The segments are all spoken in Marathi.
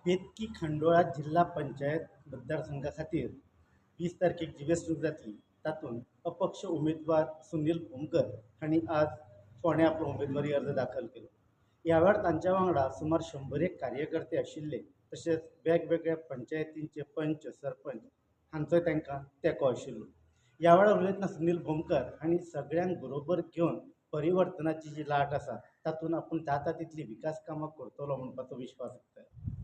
बेतकी खंडोळा जिल्हा पंचायत मतदारसंघा खातीर 20 तारखेक जी वेंचणूक जातली तातूंत अपक्ष उमेदवार सुनील भोमकर हांणी आज फोंड्या आपलो उमेदवारी अर्ज दाखल केलो. ह्या वेळार तांच्या वांगडा सुमार 100 कार्यकर्ते आशिल्ले, तशेंच वेगवेगळ्या पंचायतींचे पंच सरपंच हांचोय तांकां तेंको आशिल्लो. ह्या वेळार उलयतना सुनील भोमकर हांणी सगळ्यांक बरोबर घेवन परिवर्तनाची जी लाट आसा तातूंत आपूण जाता तितली विकास कामां करतलो म्हणपाचो विश्वास उक्तायलो.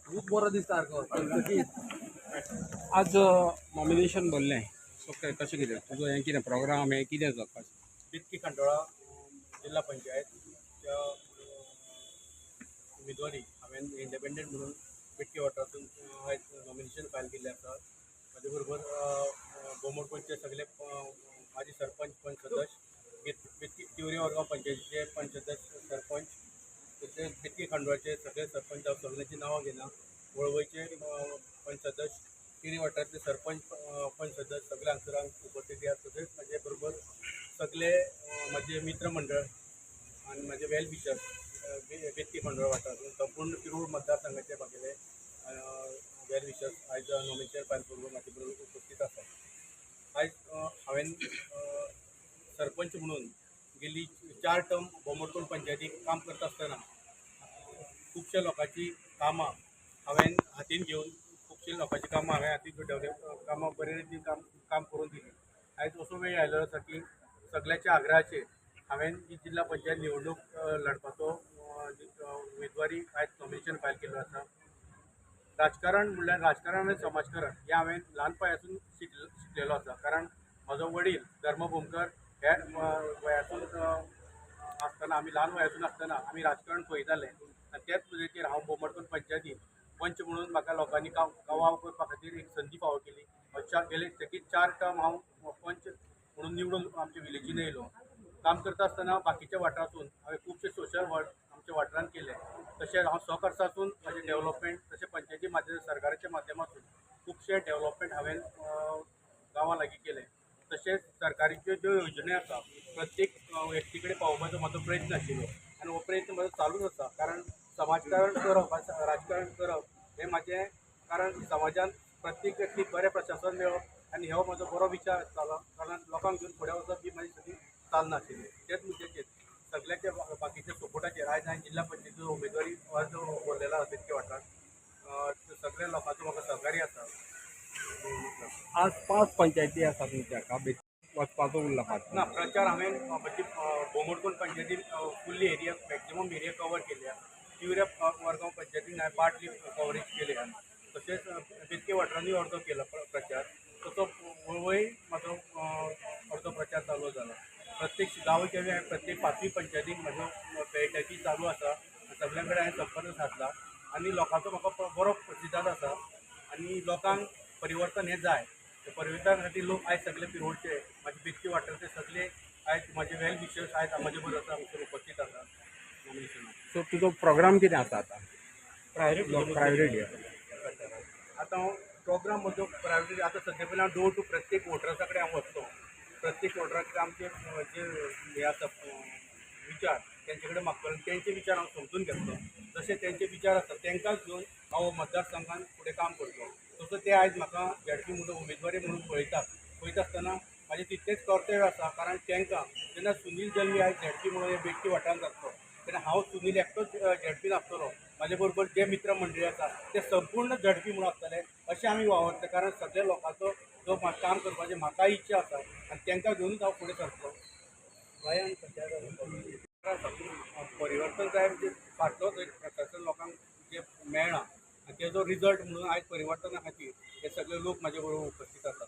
खूप बरं दिसता आज नॉमिनेशन भरलें सो कशें कितें तुजो हें कितें प्रोग्राम हें कितें जाता बेतकी खंडोळा जिल्हा पंचायतच्या उमेदवारी हांवें इंडिपेंडंट म्हणून बेतकी वाठारांतून आयज नॉमिनेशन फायल केल्लें आसा. म्हाजे बरोबर बोमोडपंचचे सगळे माजी सरपंच पंच सदस्य, बेतकी तिवरी वर्गांव पंचायतीचे पंच सदस्य सरपंच, तशेंच बेतकी खंडोळाचे सगळे सरपंच हांव सगळ्यांची नांवां घेना. वळवयचे पंच सदस्य, तिरी वाठारांतले सरपंच पंच सदस्य सगळे हांगसर उपस्थित आसात. तशेंच म्हाजे बरोबर सगळे माझे मित्र मंडळ आणि माझे वेल विशर बेतकी खंडोळा वाठारांतून संपूर्ण पिरूळ मतदारसंघाचे म्हागेले वेल विशर आयज नॉमिनेशन फायल करून म्हाजे बरोबर उपस्थित आसा. आयज हांवें सरपंच म्हणून गेली 4 टर्म बोमोडकोण पंचायतीक काम करता आसतना खुबशा लोकांची कामां हांवें हातीन घेवन खुबशे लोकांची कामां हांवें हातीन डेवलप कामां बरे रितीन काम करून दिली. आयज असो वेळ आयलो आसा की सगळ्याच्या आग्रहाचेर हांवें जी जिल्हा पंचायत निवडणूक लडपाचो उमेदवारी आयज नॉमिनेशन फायल केल्लो आसा. राजकारण म्हणल्यार राजकारण आनी समाजकारण हें हांवें ल्हानपणासून शिकलेलो आसा. कारण म्हजो वडील धर्म भोमकर हे वयासून आसतना आमी ल्हान वयासून आसतना आमी राजकारण पळयताले आनी त्याच पद्दतीर हांव बोमोडकोण पंचायतीन पंच म्हणून म्हाका लोकांनी कावाव करपा खातीर एक संदी फावो केली. गेले सेकीत 4 टर्म हांव पंच म्हणून निवडून आमच्या विलेजीन येयलो. काम करता आसतना बाकीच्या वाठारांतून हांवें खुबशे सोशल वर्क आमच्या वाठारांत केले. तशेंच हांव सहखर्चातून म्हाजें डेवलपमेंट तशें पंचायती सरकाराच्या माध्यमातून खुबशे डेवलपमेंट हांवें गांवां लागीं केले. तशेंच सरकारीच्यो ज्यो योजना आसा प्रत्येक व्यक्ती कडेन पावोवपाचो म्हाजो प्रयत्न आशिल्लो आनी हो प्रयत्न म्हाजो चालूच आसा. कारण समाजकारण करप राजकारण करप हें म्हाजें, कारण समाजान प्रत्येक व्यक्तीक बरें प्रशासन मेळप आनी हो म्हजो बरो विचार आसतालो. कारण लोकांक घेवन फुडें वचप ही म्हाजी सगळी चालना आशिल्ली. तेच मुद्द्याचेर सगळ्याच्या बाकीच्या सपोर्टाचेर आयज हांवें जिल्हा पंचायतीचो उमेदवारी अर्ज भरलेलो आसा बेतकी वाठारांत. सगळ्या लोकांचो म्हाका सहकार्य आसा. आज 5 पंचायती आसा तुमच्या का वचपाचो उरला ना प्रचार हांवें म्हणजे बोमोडकोण पंचायतीन fully area maximum area cover केल्या. तिवऱ्या वर्गांव पंचायतीन हांवें पार्टली कवरेज केल्या. तशेंच बेतके वाठारांनी अर्दो केलो प्रचार. तसो वळवय म्हाजो अर्दो प्रचार चालू जाला. प्रत्येक गांवाच्या प्रत्येक 5वी पंचायतीक म्हाजो पेयटॅची चालू आसा. सगळ्यां कडेन हांवें संपर्क साधला आनी लोकांचो म्हाका बरो प्रतिसाद आसा. आनी लोकांक परिवर्तन हें जाय ते परिवर्तन खातीर लोक आयज सगळे पिरोडचे माझे बेतकी वाठाराचे सगळे आयज माझे वेल विशर्स आयज म्हाजे बरोबर हांगसर उपस्थित आसा नॉमिनेशनाक. सो तुजो प्रोग्राम कितें आसा आतां प्रायवेट आतां हांव प्रोग्राम म्हजो प्रायवेट आतां सद्या पयलीं हांव डोर टू प्रत्येक वोटर्सा कडेन हांव वचतलो. प्रत्येक वोटराक आमचे जे हे आसा विचार तेंचे कडेन मागतलो तेंचे विचार हांव समजून घेतलो. जशे तेंचे विचार आसा तेंकांच घेवन हांव मतदारसंघान फुडें काम करतलो. तसो ते आयज म्हाका झेडपी म्हणून उमेदवारी म्हणून पळयता आसतना म्हाजें तितलेंच कर्तव्य आसा. कारण तेंकां जेन्ना सुनील जल्मी आयज झेडपी म्हणून हे बेतकी वाठारांत आसलो तेन्ना हांव सुनील एकटोच झेडपीन आसतलो. म्हाजे बरोबर जे मित्र मंडळी आसा ते संपूर्ण झेडपी म्हणून आसतले अशें आमी वावरतले. कारण सगळ्या लोकांचो जो काम करपाची म्हाकाय इच्छा आसा आनी तेंकां घेवनूच हांव फुडें सरतलो. गोंयांत सद्या परिवर्तन जाय म्हणजे फाटलोच एक प्रशासन लोकांक जे मेळना आनी तेजो रिजल्ट म्हणून आयज परिवर्तना खातीर हे सगळे लोक म्हाजे बरोबर उपस्थित आसात.